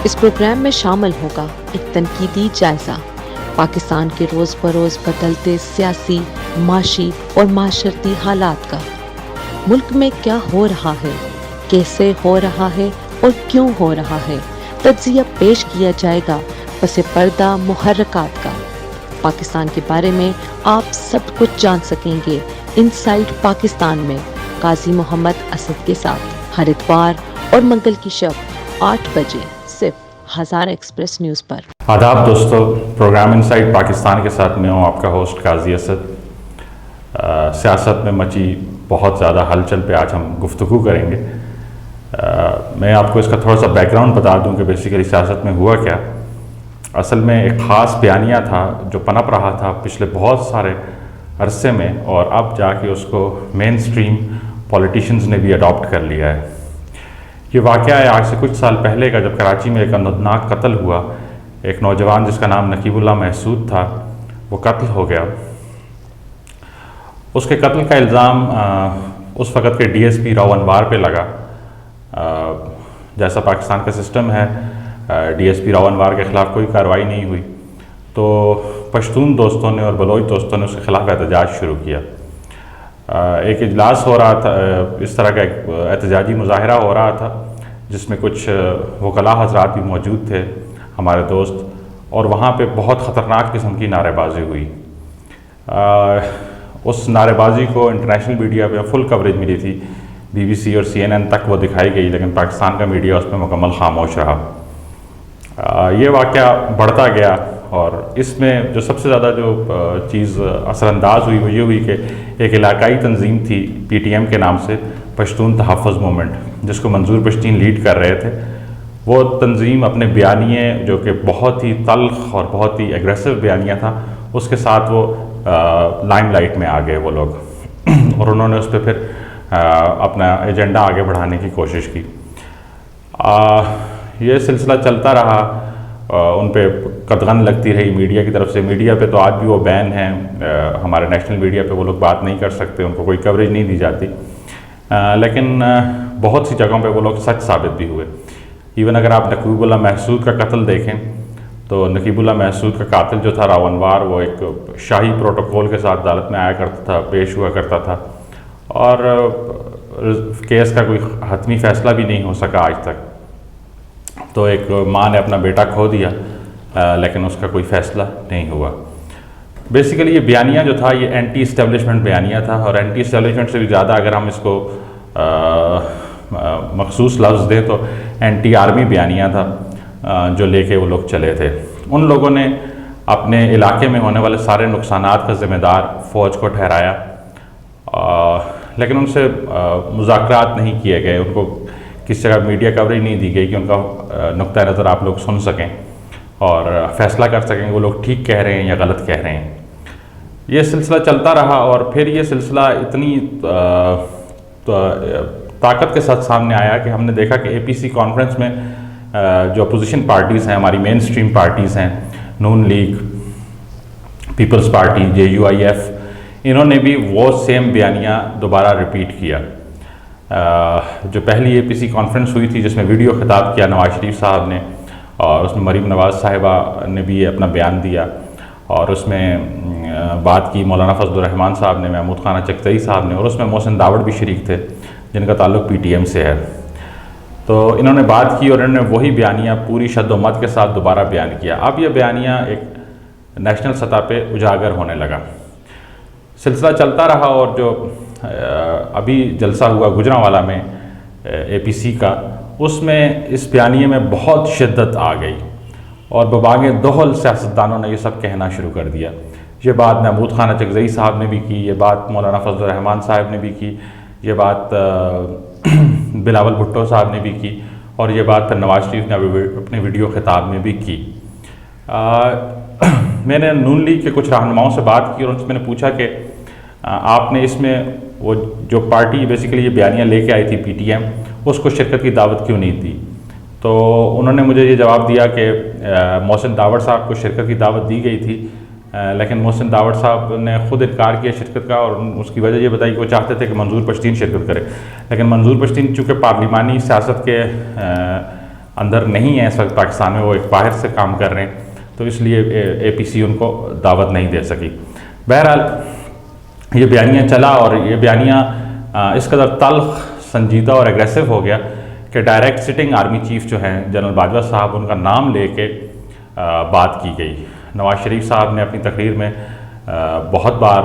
اس programme میں شامل ہوگا ایک تنقیدی جائزہ پاکستان کے روز بروز بدلتے سیاسی، معاشی اور معاشرتی حالات کا۔ ملک میں کیا ہو رہا ہے، کیسے ہو رہا ہے اور کیوں ہو رہا ہے، تجزیہ پیش کیا جائے گا پس پردہ محرکات کا۔ پاکستان کے بارے میں آپ سب کچھ جان سکیں گے ان سائٹ پاکستان میں قاضی محمد اسد کے ساتھ، ہر اتوار اور منگل کی شب 8 بجے صرف ہزارہ ایکسپریس نیوز پر۔ آداب دوستو، پروگرام انسائٹ پاکستان کے ساتھ میں ہوں آپ کا ہوسٹ قاضی اسد۔ سیاست میں مچی بہت زیادہ ہلچل پہ آج ہم گفتگو کریں گے۔ میں آپ کو اس کا تھوڑا سا بیک گراؤنڈ بتا دوں کہ بیسیکلی سیاست میں ہوا کیا۔ اصل میں ایک خاص بیانیہ تھا جو پنپ رہا تھا پچھلے بہت سارے عرصے میں، اور اب جا کے اس کو مین سٹریم پولیٹیشنز نے بھی اڈاپٹ کر لیا ہے۔ یہ واقعہ ہے آج سے کچھ سال پہلے کا، جب کراچی میں ایک اندھناک قتل ہوا۔ ایک نوجوان جس کا نام نقیب اللہ محسود تھا، وہ قتل ہو گیا۔ اس کے قتل کا الزام اس وقت کے ڈی ایس پی راؤ انوار پہ لگا۔ جیسا پاکستان کا سسٹم ہے، ڈی ایس پی راؤ انوار کے خلاف کوئی کارروائی نہیں ہوئی، تو پشتون دوستوں نے اور بلوچ دوستوں نے اس کے خلاف احتجاج شروع کیا۔ ایک اجلاس ہو رہا تھا، اس طرح کا ایک احتجاجی مظاہرہ ہو رہا تھا جس میں کچھ وکلاء حضرات بھی موجود تھے، ہمارے دوست، اور وہاں پہ بہت خطرناک قسم کی نعرے بازی ہوئی۔ اس نعرے بازی کو انٹرنیشنل میڈیا پہ فل کوریج ملی تھی، بی بی سی اور سی این این تک وہ دکھائی گئی، لیکن پاکستان کا میڈیا اس پہ مکمل خاموش رہا۔ یہ واقعہ بڑھتا گیا، اور اس میں جو سب سے زیادہ جو چیز اثر انداز ہوئی وہ یہ ہوئی کہ ایک علاقائی تنظیم تھی پی ٹی ایم کے نام سے، پشتون تحفظ موومنٹ، جس کو منظور پشتین لیڈ کر رہے تھے۔ وہ تنظیم اپنے بیانیے جو کہ بہت ہی تلخ اور بہت ہی ایگریسو بیانیہ تھا، اس کے ساتھ وہ لائم لائٹ میں آ گئے وہ لوگ، اور انہوں نے اس پہ پھر اپنا ایجنڈا آگے بڑھانے کی کوشش کی۔ یہ سلسلہ چلتا رہا، ان پہ قدغن لگتی رہی میڈیا کی طرف سے۔ میڈیا پہ تو آج بھی وہ بین ہیں، ہمارے نیشنل میڈیا پہ وہ لوگ بات نہیں کر سکتے، ان کو کوئی کوریج نہیں دی جاتی، لیکن بہت سی جگہوں پہ وہ لوگ سچ ثابت بھی ہوئے۔ ایون اگر آپ نقیب اللہ محسود کا قتل دیکھیں تو نقیب اللہ محسود کا قاتل جو تھا راؤ انوار، وہ ایک شاہی پروٹوکول کے ساتھ عدالت میں آیا کرتا تھا، پیش ہوا کرتا تھا، اور کیس کا کوئی حتمی فیصلہ بھی نہیں ہو سکا آج تک۔ تو ایک ماں نے اپنا بیٹا کھو دیا، لیکن اس کا کوئی فیصلہ نہیں ہوا۔ بیسیکلی یہ بیانیہ جو تھا یہ اینٹی اسٹیبلشمنٹ بیانیہ تھا، اور اینٹی اسٹیبلشمنٹ سے بھی زیادہ اگر ہم اس کو مخصوص لفظ دیں تو اینٹی آرمی بیانیہ تھا جو لے کے وہ لوگ چلے تھے۔ ان لوگوں نے اپنے علاقے میں ہونے والے سارے نقصانات کا ذمہ دار فوج کو ٹھہرایا، لیکن ان سے مذاکرات نہیں کیے گئے، ان کو کسی جگہ میڈیا کوریج نہیں دی گئی کہ ان کا نقطہ نظر آپ لوگ سن سکیں اور فیصلہ کر سکیں کہ وہ لوگ ٹھیک کہہ رہے ہیں یا غلط کہہ رہے ہیں۔ یہ سلسلہ چلتا رہا، اور پھر یہ سلسلہ اتنی طاقت کے ساتھ سامنے آیا کہ ہم نے دیکھا کہ اے پی سی کانفرنس میں جو اپوزیشن پارٹیز ہیں، ہماری مین سٹریم پارٹیز ہیں، Noon league, peoples party, J U I F, انہوں نے بھی وہ سیم بیانیہ دوبارہ ریپیٹ کیا۔ جو پہلی اے پی سی کانفرنس ہوئی تھی جس میں ویڈیو خطاب کیا نواز شریف صاحب نے، اور اس میں مریم نواز صاحبہ نے بھی اپنا بیان دیا، اور اس میں بات کی مولانا فضل الرحمان صاحب نے، محمود خانہ چکتئی صاحب نے، اور اس میں محسن داوڑ بھی شریک تھے جن کا تعلق پی ٹی ایم سے ہے۔ تو انہوں نے بات کی اور انہوں نے وہی بیانیہ پوری شد و مت کے ساتھ دوبارہ بیان کیا۔ اب یہ بیانیہ ایک نیشنل سطح پہ اجاگر ہونے لگا۔ سلسلہ چلتا رہا، اور جو ابھی جلسہ ہوا گجرانوالہ میں اے پی سی کا، اس میں اس بیانیے میں بہت شدت آ گئی، اور بباغ دہل سیاستدانوں نے یہ سب کہنا شروع کر دیا۔ یہ بات محمود خانہ چکتئی صاحب نے بھی کی، یہ بات مولانا فضل الرحمان صاحب نے بھی کی، یہ بات بلاول بھٹو صاحب نے بھی کی، اور یہ بات پھر نواز شریف نے اپنے ویڈیو خطاب میں بھی کی۔ میں نے نون لیگ کے کچھ رہنماؤں سے بات کی، اور ان سے میں نے پوچھا کہ آپ نے اس میں وہ جو پارٹی بیسیکلی یہ بیانیہ لے کے آئی تھی پی ٹی ایم، اس کو شرکت کی دعوت کیوں نہیں دی؟ تو انہوں نے مجھے یہ جواب دیا کہ محسن داوڑ صاحب کو شرکت کی دعوت دی گئی تھی، لیکن محسن داوڑ صاحب نے خود انکار کیا شرکت کا، اور اس کی وجہ یہ بتائی کہ وہ چاہتے تھے کہ منظور پشتین شرکت کرے، لیکن منظور پشتین چونکہ پارلیمانی سیاست کے اندر نہیں ہیں اس وقت پاکستان میں، وہ ایک باہر سے کام کر رہے ہیں، تو اس لیے APC ان کو دعوت نہیں دے سکی۔ بہرحال یہ بیانیہ چلا اور یہ بیانیہ اس قدر تلخ، سنجیدہ اور ایگریسو ہو گیا کہ ڈائریکٹ سٹنگ آرمی چیف جو ہیں جنرل باجوہ صاحب، ان کا نام لے کے بات کی گئی۔ نواز شریف صاحب نے اپنی تقریر میں بہت بار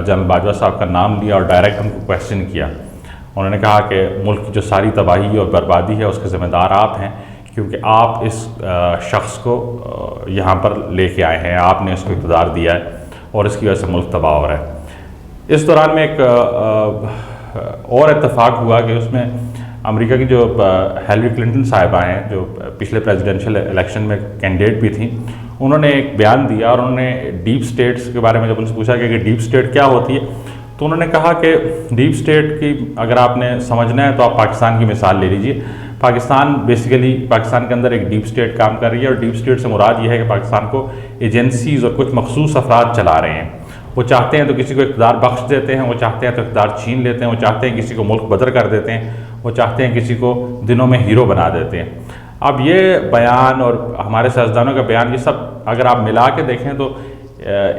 جنرل باجوہ صاحب کا نام لیا اور ڈائریکٹ ان کو کویسچن کیا۔ انہوں نے کہا کہ ملک کی جو ساری تباہی اور بربادی ہے اس کے ذمہ دار آپ ہیں، کیونکہ آپ اس شخص کو یہاں پر لے کے آئے ہیں، آپ نے اس کو اقتدار دیا ہے اور اس کی وجہ سے ملک تباہ ہو رہا ہے۔ اس دوران میں ایک اور اتفاق ہوا کہ اس میں امریکہ کی جو ہیلری کلنٹن صاحبہ ہیں، جو پچھلے پریزیڈنشل الیکشن میں کینڈیڈیٹ بھی تھیں، انہوں نے ایک بیان دیا اور انہوں نے ڈیپ سٹیٹس کے بارے میں جب ان سے پوچھا کہ ڈیپ سٹیٹ کیا ہوتی ہے، تو انہوں نے کہا کہ ڈیپ سٹیٹ کی اگر آپ نے سمجھنا ہے تو آپ پاکستان کی مثال لے لیجئے۔ پاکستان بیسیکلی پاکستان کے اندر ایک ڈیپ سٹیٹ کام کر رہی ہے، اور ڈیپ سٹیٹ سے مراد یہ ہے کہ پاکستان کو ایجنسیز اور کچھ مخصوص افراد چلا رہے ہیں۔ وہ چاہتے ہیں تو کسی کو اقتدار بخش دیتے ہیں، وہ چاہتے ہیں تو اقتدار چھین لیتے ہیں، وہ چاہتے ہیں کسی کو ملک بدر کر دیتے ہیں، وہ چاہتے ہیں کسی کو دنوں میں ہیرو بنا دیتے ہیں۔ اب یہ بیان اور ہمارے سیاستدانوں کا بیان، یہ سب اگر آپ ملا کے دیکھیں تو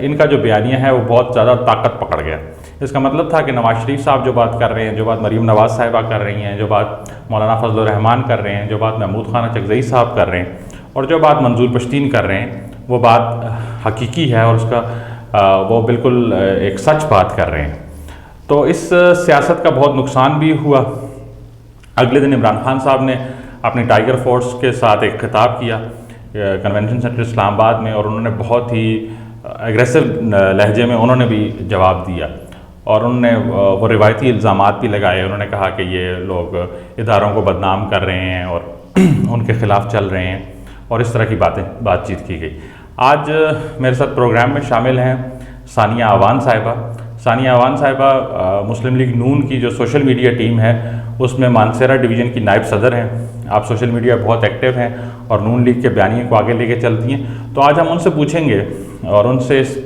ان کا جو بیانیہ ہے وہ بہت زیادہ طاقت پکڑ گیا۔ اس کا مطلب تھا کہ نواز شریف صاحب جو بات کر رہے ہیں، جو بات مریم نواز صاحبہ کر رہی ہیں، جو بات مولانا فضل الرحمان کر رہے ہیں، جو بات محمود خانہ چکزئی صاحب کر رہے ہیں، اور جو بات منظور پشتین کر رہے ہیں، وہ بات حقیقی ہے اور اس کا وہ بالکل ایک سچ بات کر رہے ہیں۔ تو اس سیاست کا بہت نقصان بھی ہوا۔ اگلے دن عمران خان صاحب نے اپنی ٹائیگر فورس کے ساتھ ایک خطاب کیا کنونشن سینٹر اسلام آباد میں، اور انہوں نے بہت ہی ایگریسو لہجے میں انہوں نے بھی جواب دیا، اور انہوں نے وہ روایتی الزامات بھی لگائے۔ انہوں نے کہا کہ یہ لوگ اداروں کو بدنام کر رہے ہیں اور ان کے خلاف چل رہے ہیں، اور اس طرح کی بات چیت کی گئی۔ آج میرے ساتھ پروگرام میں شامل ہیں ثانیہ اعوان صاحبہ۔ ثانیہ اعوان صاحبہ مسلم لیگ نون کی جو سوشل میڈیا ٹیم ہے اس میں مانسیرا ڈویژن کی نائب صدر ہیں۔ آپ سوشل میڈیا بہت ایکٹیو ہیں اور نون لیگ کے بیانیے کو آگے لے کے چلتی ہیں، تو آج ہم ان سے پوچھیں گے اور ان سے اس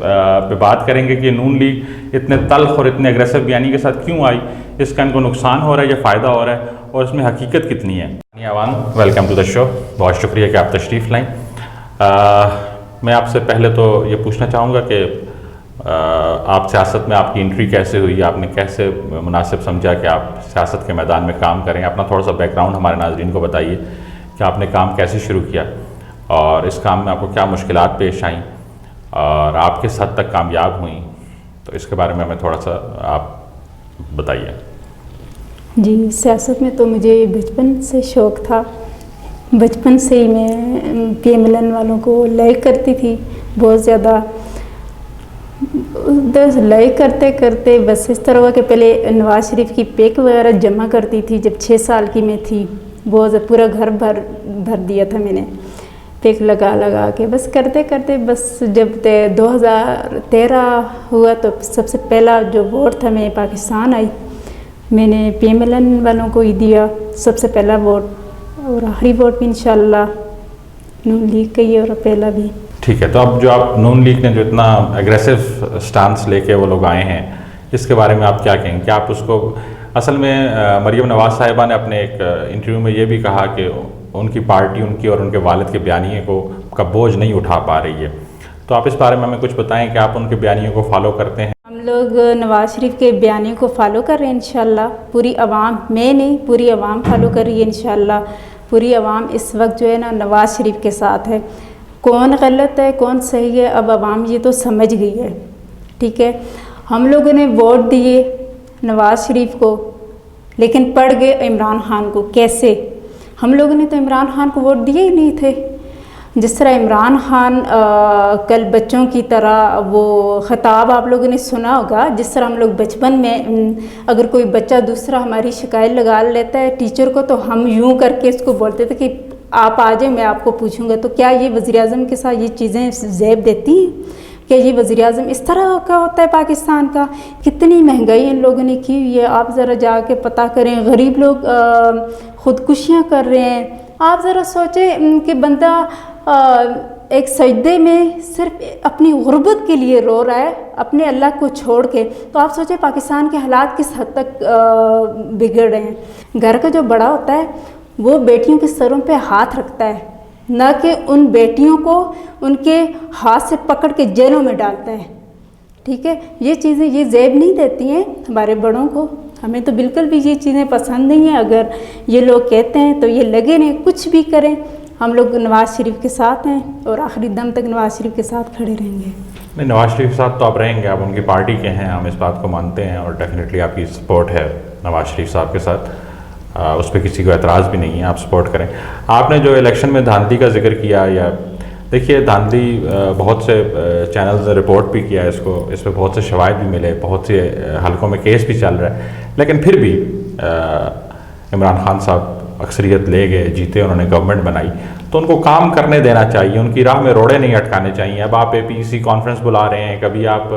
پہ بات کریں گے کہ نون لیگ اتنے تلخ اور اتنے اگریسو بیانی کے ساتھ کیوں آئی، اس کا ان کو نقصان ہو رہا ہے یا فائدہ ہو رہا ہے، اور اس میں حقیقت کتنی ہے۔ ثانیہ اعوان، ویلکم ٹو دا شو، بہت شکریہ کہ آپ تشریف لائیں۔ میں آپ سے پہلے تو یہ پوچھنا چاہوں گا کہ آپ سیاست میں آپ کی انٹری کیسے ہوئی، آپ نے کیسے مناسب سمجھا کہ آپ سیاست کے میدان میں کام کریں؟ اپنا تھوڑا سا بیک گراؤنڈ ہمارے ناظرین کو بتائیے کہ آپ نے کام کیسے شروع کیا اور اس کام میں آپ کو کیا مشکلات پیش آئیں اور آپ کس حد تک کامیاب ہوئیں، تو اس کے بارے میں ہمیں تھوڑا سا آپ بتائیے۔ جی، سیاست میں تو مجھے بچپن سے شوق تھا، بچپن سے ہی میں PMLN والوں کو لائک کرتی تھی بہت زیادہ۔ لائک کرتے کرتے بس اس طرح ہوا کہ پہلے نواز شریف کی پیک وغیرہ جمع کرتی تھی جب 6 سال کی میں تھی، بہت پورا گھر بھر دیا تھا میں نے پیک لگا کے، بس کرتے کرتے بس جب 2013 ہوا تو سب سے پہلا جو ووٹ تھا میں پاکستان آئی، میں نے PMLN والوں کو ہی دیا سب سے پہلا ووٹ، اور آخری ووٹ بھی انشاءاللہ نون لیگ کا ہی اور پہلا بھی۔ ٹھیک ہے، تو اب جو آپ نون لیگ نے جو اتنا ایگریسو سٹانس لے کے وہ لوگ آئے ہیں، اس کے بارے میں آپ کیا کہیں؟ کیا آپ اس کو اصل میں مریم نواز صاحبہ نے اپنے ایک انٹرویو میں یہ بھی کہا کہ ان کی پارٹی ان کی اور ان کے والد کے بیانیے کا بوجھ نہیں اٹھا پا رہی ہے، تو آپ اس بارے میں ہمیں کچھ بتائیں کہ آپ ان کے بیانیوں کو فالو کرتے ہیں؟ ہم لوگ نواز شریف کے بیانیے کو فالو کر رہے ہیں انشاءاللہ، پوری عوام، میں نہیں پوری عوام فالو کر رہی ہے انشاءاللہ۔ پوری عوام اس وقت جو ہے نا نواز شریف کے ساتھ ہے، کون غلط ہے کون صحیح ہے اب عوام یہ تو سمجھ گئی ہے، ٹھیک ہے۔ ہم لوگوں نے ووٹ دیے نواز شریف کو لیکن پڑ گئے عمران خان کو۔ کیسے؟ ہم لوگوں نے تو عمران خان کو ووٹ دیے ہی نہیں تھے۔ جس طرح عمران خان کل بچوں کی طرح وہ خطاب آپ لوگوں نے سنا ہوگا، جس طرح ہم لوگ بچپن میں اگر کوئی بچہ دوسرا ہماری شکایت لگا لیتا ہے ٹیچر کو تو ہم یوں کر کے اس کو بولتے تھے کہ آپ آ جائیں میں آپ کو پوچھوں گا۔ تو کیا یہ وزیر اعظم کے ساتھ یہ چیزیں زیب دیتی ہیں؟ کیا یہ وزیر اعظم اس طرح کا ہوتا ہے پاکستان کا؟ کتنی مہنگائی ان لوگوں نے کی ہوئی ہے، آپ ذرا جا کے پتہ کریں۔ غریب لوگ خودکشیاں کر رہے ہیں۔ آپ ذرا سوچیں کہ بندہ ایک سجدے میں صرف اپنی غربت کے لیے رو رہا ہے اپنے اللہ کو چھوڑ کے، تو آپ سوچیں پاکستان کے حالات کس حد تک بگڑ رہے ہیں۔ گھر کا جو بڑا ہوتا ہے وہ بیٹیوں کے سروں پہ ہاتھ رکھتا ہے، نہ کہ ان بیٹیوں کو ان کے ہاتھ سے پکڑ کے جیلوں میں ڈالتا ہے. ٹھیک ہے، یہ چیزیں یہ زیب نہیں دیتی ہیں ہمارے بڑوں کو. ہمیں تو بالکل بھی یہ چیزیں پسند نہیں ہیں. اگر یہ لوگ کہتے ہیں تو یہ لگے رہیں، کچھ بھی کریں. ہم لوگ نواز شریف کے ساتھ ہیں اور آخری دم تک نواز شریف کے ساتھ کھڑے رہیں گے. نہیں، نواز شریف کے ساتھ تو آپ رہیں گے، آپ ان کی پارٹی کے ہیں، ہم اس بات کو مانتے ہیں اور ڈیفینیٹلی آپ کی سپورٹ ہے نواز شریف صاحب کے ساتھ، اس پہ کسی کو اعتراض بھی نہیں ہے، آپ سپورٹ کریں. آپ نے جو الیکشن میں دھاندلی کا ذکر کیا، یا دیکھیے دھاندلی بہت سے چینلز نے رپورٹ بھی کیا اس پہ بہت سے شواہد بھی ملے، بہت سے حلقوں میں کیس بھی چل رہا ہے، لیکن پھر بھی عمران خان صاحب اکثریت لے گئے، جیتے، انہوں نے گورنمنٹ بنائی، تو ان کو کام کرنے دینا چاہیے، ان کی راہ میں روڑے نہیں اٹکانے چاہیے. اب آپ APC کانفرنس بلا رہے ہیں، کبھی آپ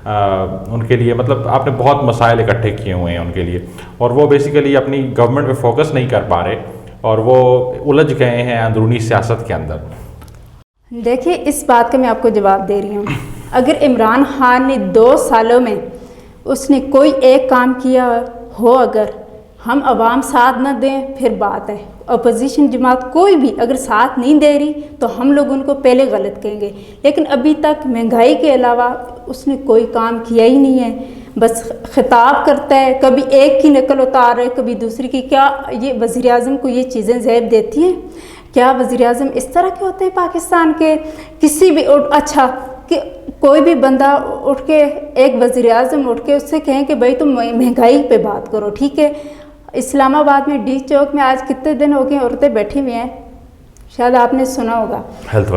ان کے لیے مطلب آپ نے بہت مسائل اکٹھے کیے ہوئے ہیں ان کے لیے، اور وہ بیسیکلی اپنی گورنمنٹ پہ فوکس نہیں کر پا رہے اور وہ الجھ گئے ہیں اندرونی سیاست کے اندر. دیکھیے اس بات کا میں آپ کو جواب دے رہی ہوں. اگر عمران خان نے 2 سالوں میں اس نے کوئی ایک کام کیا ہو، اگر ہم عوام ساتھ نہ دیں پھر بات ہے. اپوزیشن جماعت کوئی بھی اگر ساتھ نہیں دے رہی تو ہم لوگ ان کو پہلے غلط کہیں گے، لیکن ابھی تک مہنگائی کے علاوہ اس نے کوئی کام کیا ہی نہیں ہے. بس خطاب کرتا ہے، کبھی ایک کی نقل اتار رہے، کبھی دوسری کی. کیا یہ وزیر اعظم کو یہ چیزیں زیب دیتی ہیں؟ کیا وزیر اعظم اس طرح کے ہوتے ہیں پاکستان کے؟ کسی بھی اچھا کہ کوئی بھی بندہ اٹھ کے، ایک وزیر اعظم اٹھ کے اس سے کہیں کہ بھائی تم مہنگائی پہ بات کرو. ٹھیک ہے، اسلام آباد میں ڈی چوک میں آج کتنے دن ہو گئے عورتیں بیٹھی ہوئی ہیں، شاید آپ نے سنا ہوگا.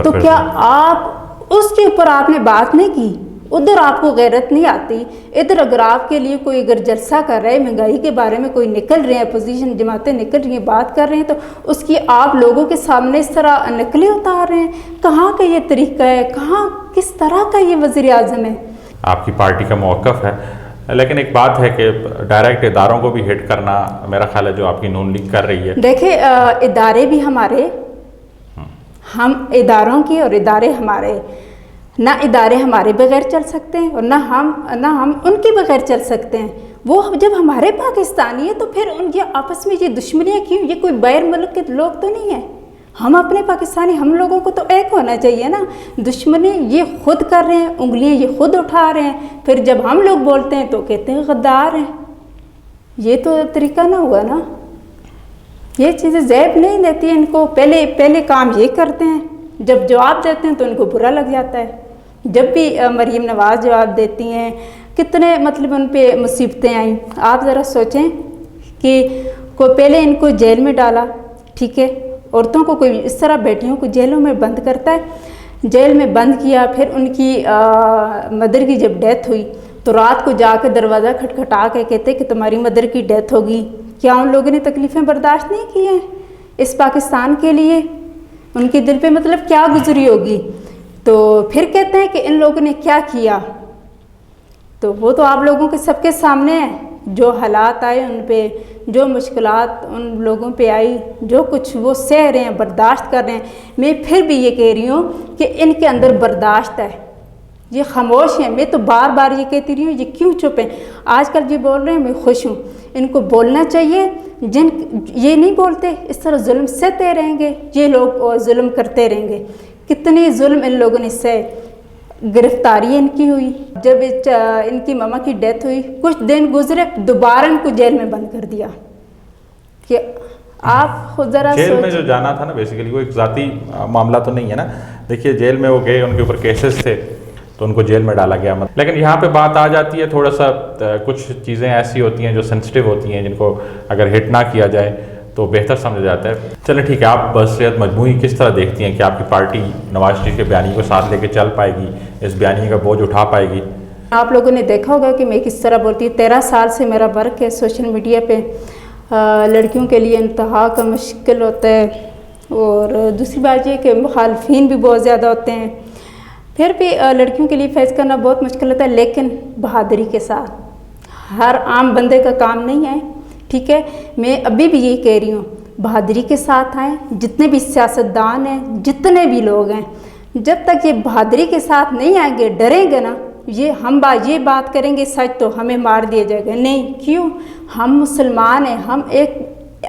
تو کیا آپ اس کے اوپر آپ نے بات نہیں کی؟ ادھر آپ کو غیرت نہیں آتی؟ ادھر اگر آپ کے لیے کوئی اگر جلسہ کر رہے ہیں، مہنگائی کے بارے میں کوئی نکل رہے ہیں، اپوزیشن جماعتیں نکل رہی ہیں، بات کر رہے ہیں، تو اس کی آپ لوگوں کے سامنے اس طرح نقلیں اتار رہے ہیں؟ کہاں کا یہ طریقہ ہے؟ کہاں کس طرح کا یہ وزیر اعظم ہے؟ آپ کی پارٹی کا موقف ہے، لیکن ایک بات ہے کہ ڈائریکٹ اداروں کو بھی ہٹ کرنا میرا خیال ہے جو آپ کی نون لیگ کر رہی ہے. دیکھیں ادارے بھی ہمارے، ہم اداروں کی اور ادارے ہمارے. نہ ادارے ہمارے بغیر چل سکتے ہیں اور نہ ہم ان کے بغیر چل سکتے ہیں. وہ جب ہمارے پاکستانی ہیں تو پھر ان کے آپس میں یہ دشمنیاں کیوں؟ یہ کوئی غیر ملک کے لوگ تو نہیں ہیں. ہم اپنے پاکستانی، ہم لوگوں کو تو ایک ہونا چاہیے نا. دشمنی یہ خود کر رہے ہیں، انگلیاں یہ خود اٹھا رہے ہیں، پھر جب ہم لوگ بولتے ہیں تو کہتے ہیں غدار ہیں. یہ تو طریقہ نہ ہوا نا. یہ چیزیں زیب نہیں دیتی ہیں ان کو. پہلے کام یہ کرتے ہیں، جب جواب دیتے ہیں تو ان کو برا لگ جاتا ہے. جب بھی مریم نواز جواب دیتی ہیں، کتنے مطلب ان پہ مصیبتیں آئیں. آپ ذرا سوچیں کہ کوئی پہلے ان کو جیل میں ڈالا، ٹھیک ہے، عورتوں کو کوئی اس طرح بیٹیوں کو جیلوں میں بند کرتا ہے، جیل میں بند کیا. پھر ان کی مدر کی جب ڈیتھ ہوئی تو رات کو جا کے دروازہ کھٹکھٹا کے کہتے کہ تمہاری مدر کی ڈیتھ ہوگی. کیا ان لوگوں نے تکلیفیں برداشت نہیں کی ہیں اس پاکستان کے لیے؟ ان کے دل پہ مطلب کیا گزری ہوگی؟ تو پھر کہتے ہیں کہ ان لوگوں نے کیا کیا. تو وہ تو آپ لوگوں کے سب کے سامنے ہے، جو حالات آئے ان پہ، جو مشکلات ان لوگوں پہ آئی، جو کچھ وہ سہ رہے ہیں، برداشت کر رہے ہیں. میں پھر بھی یہ کہہ رہی ہوں کہ ان کے اندر برداشت ہے، یہ خاموش ہیں. میں تو بار بار یہ کہتی رہی ہوں، یہ کیوں چپ ہیں؟ آج کل جو بول رہے ہیں میں خوش ہوں. ان کو بولنا چاہیے. یہ نہیں بولتے، اس طرح ظلم سہتے رہیں گے یہ لوگ اور ظلم کرتے رہیں گے. کتنے ظلم ان لوگوں نے سہے. گرفتاری ان کی ہوئی، جب ان کی ماما کی ڈیتھ ہوئی کچھ دن گزرے دوبارہ ان کو جیل میں بند کر دیا. کہ آپ خود ذرا جیل میں جو جانا تھا نا، بیسیکلی وہ ایک ذاتی معاملہ تو نہیں ہے نا. دیکھیے جیل میں وہ گئے، ان کے اوپر کیسز تھے تو ان کو جیل میں ڈالا گیا. لیکن یہاں پہ بات آ جاتی ہے تھوڑا سا، کچھ چیزیں ایسی ہوتی ہیں جو سینسٹیو ہوتی ہیں، جن کو اگر ہٹ نہ کیا جائے تو بہتر سمجھا جاتا ہے. چلیں ٹھیک ہے، آپ بصیرت مجموعی کس طرح دیکھتی ہیں کہ آپ کی پارٹی نواز شریف کے بیانیے کو ساتھ لے کے چل پائے گی، اس بیانیے کا بوجھ اٹھا پائے گی؟ آپ لوگوں نے دیکھا ہوگا کہ میں کس طرح بولتی ہوں. 13 سال سے میرا ورک ہے سوشل میڈیا پہ. لڑکیوں کے لیے انتہا کا مشکل ہوتا ہے، اور دوسری بات یہ کہ مخالفین بھی بہت زیادہ ہوتے ہیں. پھر بھی لڑکیوں کے لیے فیس کرنا بہت مشکل ہوتا ہے، لیکن بہادری کے ساتھ. ہر عام بندے کا کام نہیں ہے، ٹھیک ہے. میں ابھی بھی یہی کہہ رہی ہوں، بہادری کے ساتھ آئیں. جتنے بھی سیاستدان ہیں، جتنے بھی لوگ ہیں، جب تک یہ بہادری کے ساتھ نہیں آئیں گے، ڈریں گے نا، یہ بات کریں گے سچ تو ہمیں مار دیا جائے گا. نہیں، کیوں؟ ہم مسلمان ہیں، ہم ایک